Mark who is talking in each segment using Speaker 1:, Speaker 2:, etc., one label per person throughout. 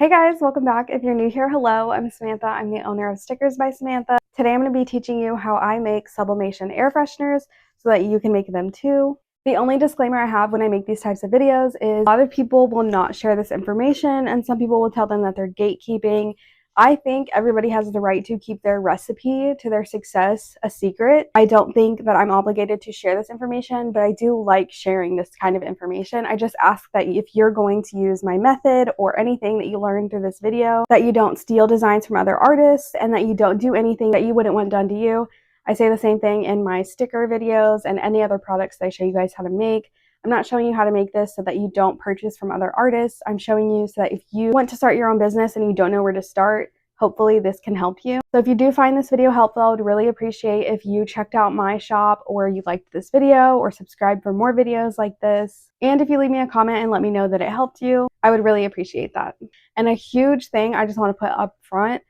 Speaker 1: Hey guys, welcome back. If you're new here, hello, I'm Samantha. I'm the owner of Stickers by Samantha. Today I'm going to be teaching you how I make sublimation air fresheners so that you can make them too. The only disclaimer I have when I make these types of videos is a lot of people will not share this information and some people will tell them that they're gatekeeping. I think everybody has the right to keep their recipe to their success a secret. I don't think that I'm obligated to share this information, but I do like sharing this kind of information. I just ask that if you're going to use my method or anything that you learned through this video, that you don't steal designs from other artists and that you don't do anything that you wouldn't want done to you. I say the same thing in my sticker videos and any other products that I show you guys how to make. I'm not showing you how to make this so that you don't purchase from other artists. I'm showing you so that if you want to start your own business and you don't know where to start, hopefully this can help you. So if you do find this video helpful, I would really appreciate if you checked out my shop or you liked this video or subscribed for more videos like this. And if you leave me a comment and let me know that it helped you, I would really appreciate that. And a huge thing I just want to put up front,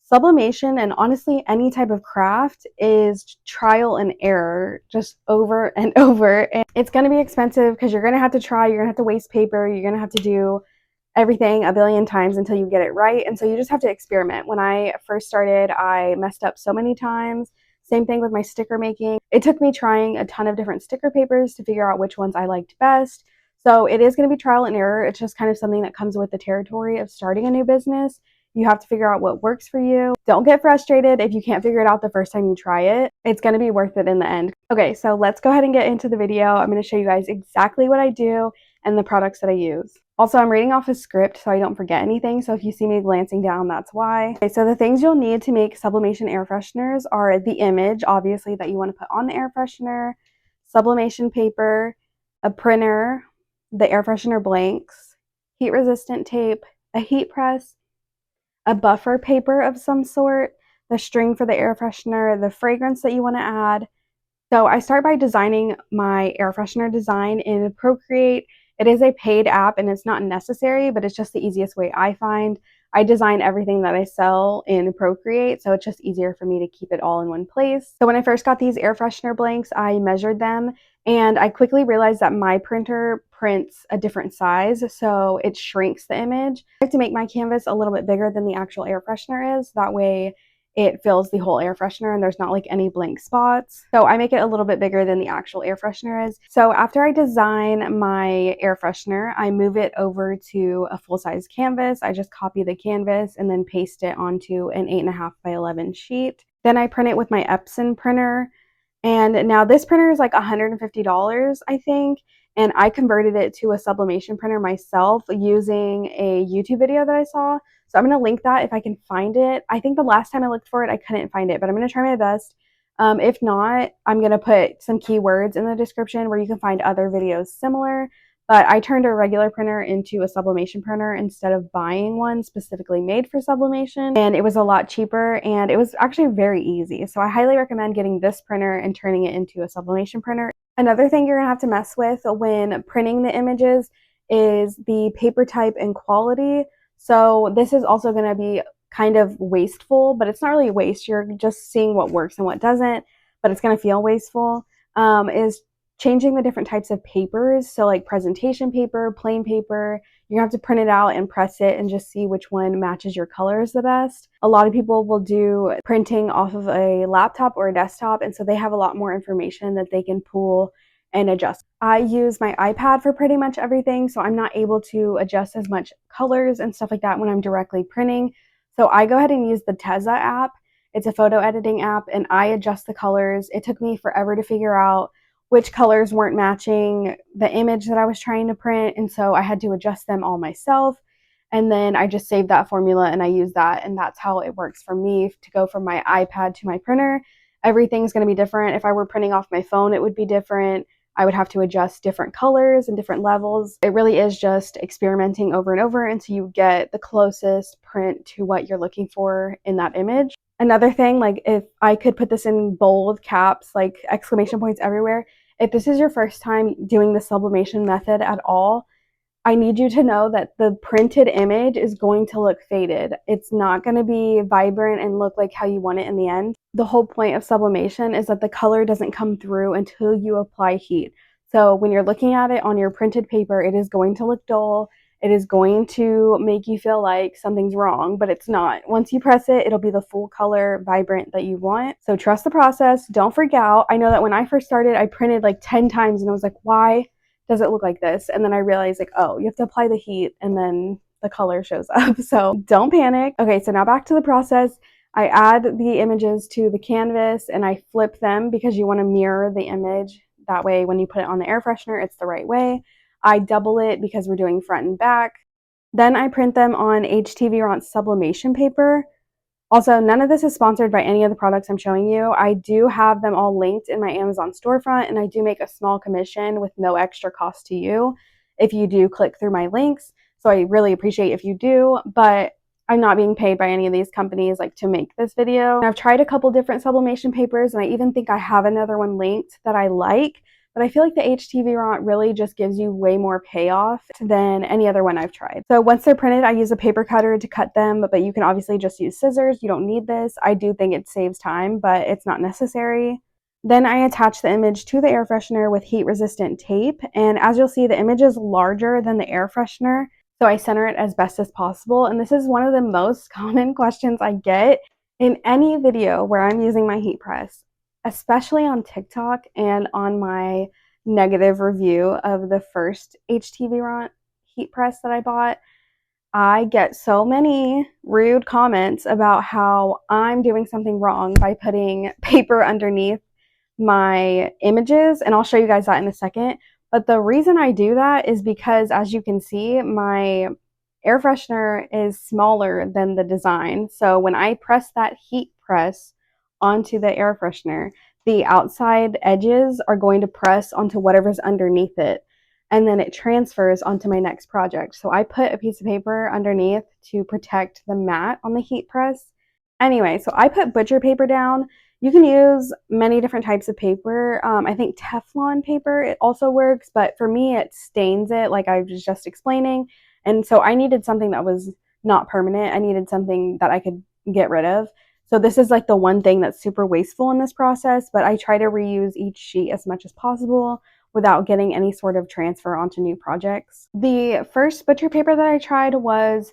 Speaker 1: sublimation and honestly any type of craft is trial and error, just over and over. And it's going to be expensive because you're going to have to try, you're going to have to waste paper, you're going to have to do everything a billion times until you get it right. And so you just have to experiment. When I first started, I messed up so many times. Same thing with my sticker making. It took me trying a ton of different sticker papers to figure out which ones I liked best. So it is going to be trial and error. It's just kind of something that comes with the territory of starting a new business. You have to figure out what works for you. Don't get frustrated if you can't figure it out the first time you try it. It's going to be worth it in the end. Okay, so let's go ahead and get into the video. I'm going to show you guys exactly what I do and the products that I use. Also, I'm reading off a script so I don't forget anything, so if you see me glancing down, that's why. Okay, so the things you'll need to make sublimation air fresheners are the image, obviously, that you want to put on the air freshener, sublimation paper, a printer, the air freshener blanks, heat-resistant tape, a heat press, a buffer paper of some sort, the string for the air freshener, the fragrance that you want to add. So I start by designing my air freshener design in Procreate. It is a paid app and it's not necessary, but it's just the easiest way I find. I design everything that I sell in Procreate, so it's just easier for me to keep it all in one place. So when I first got these air freshener blanks, I measured them and I quickly realized that my printer prints a different size, so it shrinks the image. I have to make my canvas a little bit bigger than the actual air freshener is. That way it fills the whole air freshener and there's not like any blank spots. So I make it a little bit bigger than the actual air freshener is. So after I design my air freshener, I move it over to a full-size canvas. I just copy the canvas and then paste it onto an 8.5 by 11 sheet. Then I print it with my Epson printer. And now this printer is like $150, I think. And I converted it to a sublimation printer myself using a YouTube video that I saw. So I'm going to link that if I can find it. I think the last time I looked for it, I couldn't find it, but I'm going to try my best. If not, I'm going to put some keywords in the description where you can find other videos similar. But I turned a regular printer into a sublimation printer instead of buying one specifically made for sublimation. And it was a lot cheaper and it was actually very easy. So I highly recommend getting this printer and turning it into a sublimation printer. Another thing you're going to have to mess with when printing the images is the paper type and quality. So this is also going to be kind of wasteful, but it's not really waste. You're just seeing what works and what doesn't, but it's going to feel wasteful, is changing the different types of papers. So like presentation paper, plain paper, you're going to have to print it out and press it and just see which one matches your colors the best. A lot of people will do printing off of a laptop or a desktop, and so they have a lot more information that they can pull and adjust. I use my iPad for pretty much everything, so I'm not able to adjust as much colors and stuff like that when I'm directly printing. So I go ahead and use the Teza app. It's a photo editing app, and I adjust the colors. It took me forever to figure out which colors weren't matching the image that I was trying to print, and so I had to adjust them all myself. And then I just saved that formula and I use that, and that's how it works for me to go from my iPad to my printer. Everything's going to be different. If I were printing off my phone, it would be different. I would have to adjust different colors and different levels. It really is just experimenting over and over until you get the closest print to what you're looking for in that image. Another thing, like if I could put this in bold caps, like exclamation points everywhere, if this is your first time doing the sublimation method at all, I need you to know that the printed image is going to look faded. It's not going to be vibrant and look like how you want it in the end. The whole point of sublimation is that the color doesn't come through until you apply heat. So when you're looking at it on your printed paper, it is going to look dull it is going to make you feel like something's wrong, but it's not. Once you press it, it'll be the full color, vibrant that you want. So trust the process. Don't freak out. I know that when I first started, I printed like 10 times and I was like, why does it look like this? And then I realized like, oh, you have to apply the heat and then the color shows up. So don't panic. Okay, so now back to the process. I add the images to the canvas and I flip them because you want to mirror the image. That way, when you put it on the air freshener, it's the right way. I double it because we're doing front and back. Then I print them on HTV sublimation paper. Also, none of this is sponsored by any of the products I'm showing you. I do have them all linked in my Amazon storefront, and I do make a small commission with no extra cost to you if you do click through my links. So I really appreciate if you do, but I'm not being paid by any of these companies like to make this video. And I've tried a couple different sublimation papers, and I even think I have another one linked that I like. But I feel like the HTV really just gives you way more payoff than any other one I've tried. So once they're printed, I use a paper cutter to cut them, but you can obviously just use scissors. You don't need this. I do think it saves time, but it's not necessary. Then I attach the image to the air freshener with heat-resistant tape, and as you'll see, the image is larger than the air freshener, so I center it as best as possible. And this is one of the most common questions I get in any video where I'm using my heat press, especially on TikTok and on my negative review of the first HTV heat press that I bought. I get so many rude comments about how I'm doing something wrong by putting paper underneath my images, and I'll show you guys that in a second. But the reason I do that is because, as you can see, my air freshener is smaller than the design. So when I press that heat press onto the air freshener, the outside edges are going to press onto whatever's underneath it, and then it transfers onto my next project. So I put a piece of paper underneath to protect the mat on the heat press. Anyway, so I put butcher paper down. You can use many different types of paper. I think Teflon paper, it also works, but for me, it stains it like I was just explaining. And so I needed something that was not permanent. I needed something that I could get rid of. So this is like the one thing that's super wasteful in this process, but I try to reuse each sheet as much as possible without getting any sort of transfer onto new projects. The first butcher paper that I tried was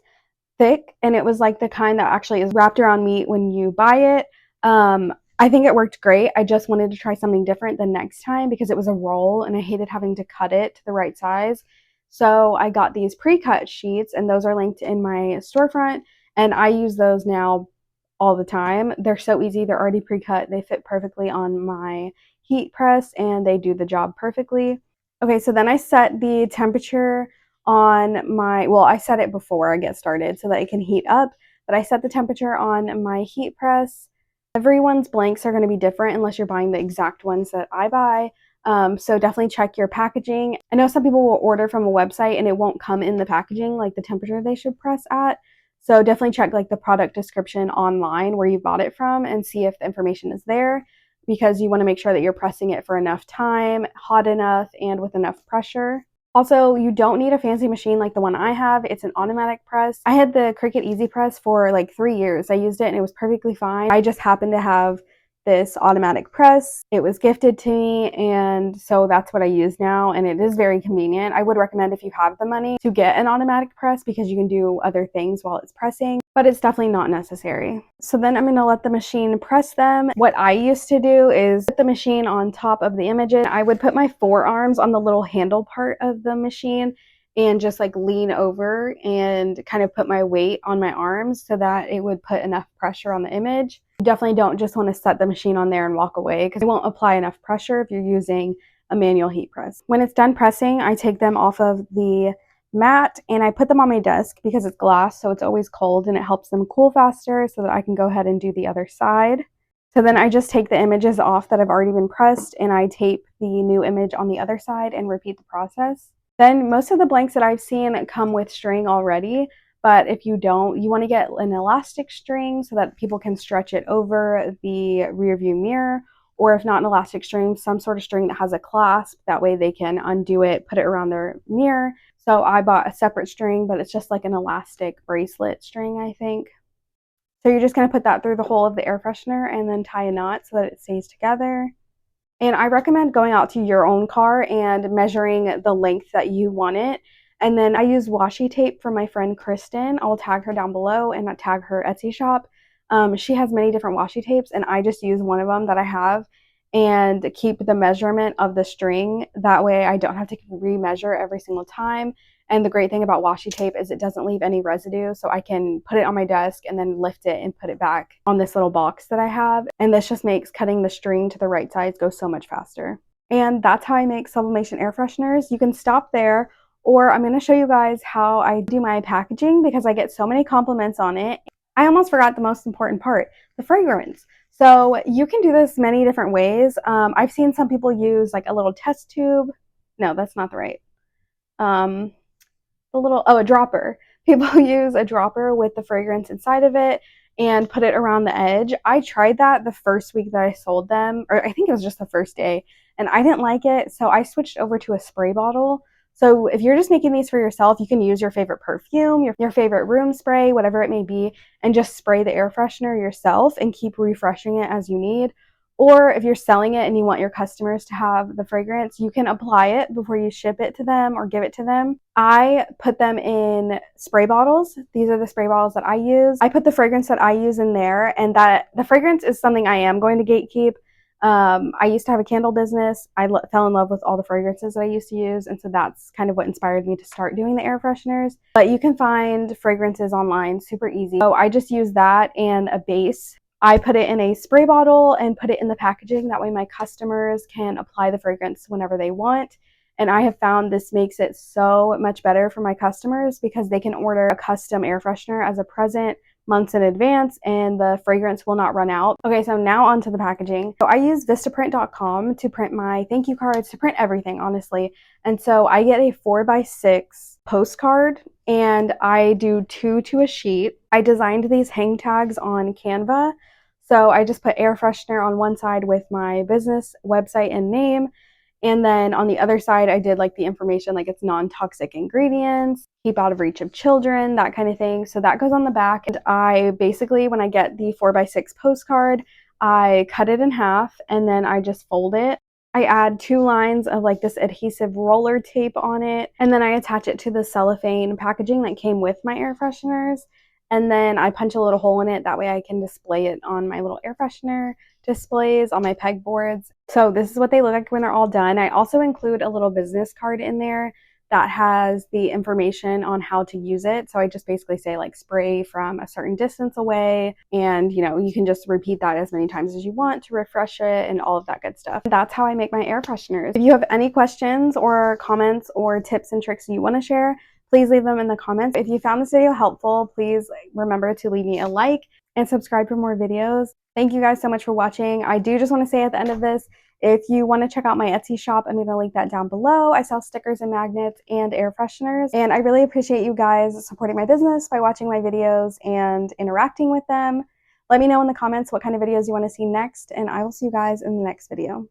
Speaker 1: thick, and it was like the kind that actually is wrapped around meat when you buy it. I think it worked great. I just wanted to try something different the next time because it was a roll and I hated having to cut it to the right size. So I got these pre-cut sheets, and those are linked in my storefront, and I use those now all the time. They're so easy. They're already pre-cut. They fit perfectly on my heat press and they do the job perfectly. Okay, so then I set the temperature on my, well, I set it before I get started so that it can heat up, but I set the temperature on my heat press. Everyone's blanks are going to be different unless you're buying the exact ones that I buy. So definitely check your packaging. I know some people will order from a website and it won't come in the packaging like the temperature they should press at. So definitely check like the product description online where you bought it from and see if the information is there, because you want to make sure that you're pressing it for enough time, hot enough, and with enough pressure. Also, you don't need a fancy machine like the one I have. It's an automatic press. I had the Cricut Easy Press for like 3 years. I used it and it was perfectly fine. I just happened to have this automatic press. It was gifted to me, and so that's what I use now, and it is very convenient. I would recommend, if you have the money, to get an automatic press because you can do other things while it's pressing, but it's definitely not necessary. So then I'm going to let the machine press them. What I used to do is put the machine on top of the images. I would put my forearms on the little handle part of the machine and just like lean over and kind of put my weight on my arms so that it would put enough pressure on the image. You definitely don't just want to set the machine on there and walk away because it won't apply enough pressure if you're using a manual heat press. When it's done pressing, I take them off of the mat and I put them on my desk because it's glass, so it's always cold, and it helps them cool faster so that I can go ahead and do the other side. So then I just take the images off that have already been pressed and I tape the new image on the other side and repeat the process. Then most of the blanks that I've seen come with string already, but if you don't, you want to get an elastic string so that people can stretch it over the rear view mirror, or if not an elastic string, some sort of string that has a clasp. That way they can undo it, put it around their mirror. So I bought a separate string, but it's just like an elastic bracelet string, I think. So you're just going to put that through the hole of the air freshener and then tie a knot so that it stays together. And I recommend going out to your own car and measuring the length that you want it. And then I use washi tape from my friend Kristen. I'll tag her down below and tag her Etsy shop. She has many different washi tapes, and I just use one of them that I have and keep the measurement of the string. That way I don't have to remeasure every single time. And the great thing about washi tape is it doesn't leave any residue, so I can put it on my desk and then lift it and put it back on this little box that I have. And this just makes cutting the string to the right size go so much faster. And that's how I make sublimation air fresheners. You can stop there, or I'm going to show you guys how I do my packaging because I get so many compliments on it. I almost forgot the most important part, the fragrance. So you can do this many different ways. I've seen some people use like a little test tube. No, that's not the right. A dropper. People use a dropper with the fragrance inside of it and put it around the edge. I tried that the first week that I sold them, or I think it was just the first day, and I didn't like it, so I switched over to a spray bottle. So if you're just making these for yourself, you can use your favorite perfume, your favorite room spray, whatever it may be, and just spray the air freshener yourself and keep refreshing it as you need. Or if you're selling it and you want your customers to have the fragrance, you can apply it before you ship it to them or give it to them. I put them in spray bottles. These are the spray bottles that I use. I put the fragrance that I use in there, and that the fragrance is something I am going to gatekeep. I used to have a candle business. I fell in love with all the fragrances that I used to use, and so that's kind of what inspired me to start doing the air fresheners. But you can find fragrances online super easy. So I just use that and a base. I put it in a spray bottle and put it in the packaging. That way my customers can apply the fragrance whenever they want. And I have found this makes it so much better for my customers because they can order a custom air freshener as a present months in advance and the fragrance will not run out. Okay, so now onto the packaging. So I use Vistaprint.com to print my thank you cards, to print everything, honestly. And so I get a 4x6 postcard and I do 2 to a sheet. I designed these hang tags on Canva. So I just put air freshener on one side with my business website and name. And then on the other side, I did like the information, like it's non-toxic ingredients, keep out of reach of children, that kind of thing. So that goes on the back. And I basically, when I get the 4x6 postcard, I cut it in half and then I just fold it. I add 2 lines of like this adhesive roller tape on it. And then I attach it to the cellophane packaging that came with my air fresheners. And then I punch a little hole in it. That way I can display it on my little air freshener displays on my pegboards. So this is what they look like when they're all done. I also include a little business card in there that has the information on how to use it. So I just basically say like spray from a certain distance away, and you can just repeat that as many times as you want to refresh it and all of that good stuff. That's how I make my air fresheners. If you have any questions or comments or tips and tricks you want to share, please leave them in the comments. If you found this video helpful, please remember to leave me a like and subscribe for more videos. Thank you guys so much for watching. I do just want to say at the end of this, if you want to check out my Etsy shop, I'm going to link that down below. I sell stickers and magnets and air fresheners, and I really appreciate you guys supporting my business by watching my videos and interacting with them. Let me know in the comments what kind of videos you want to see next, and I will see you guys in the next video.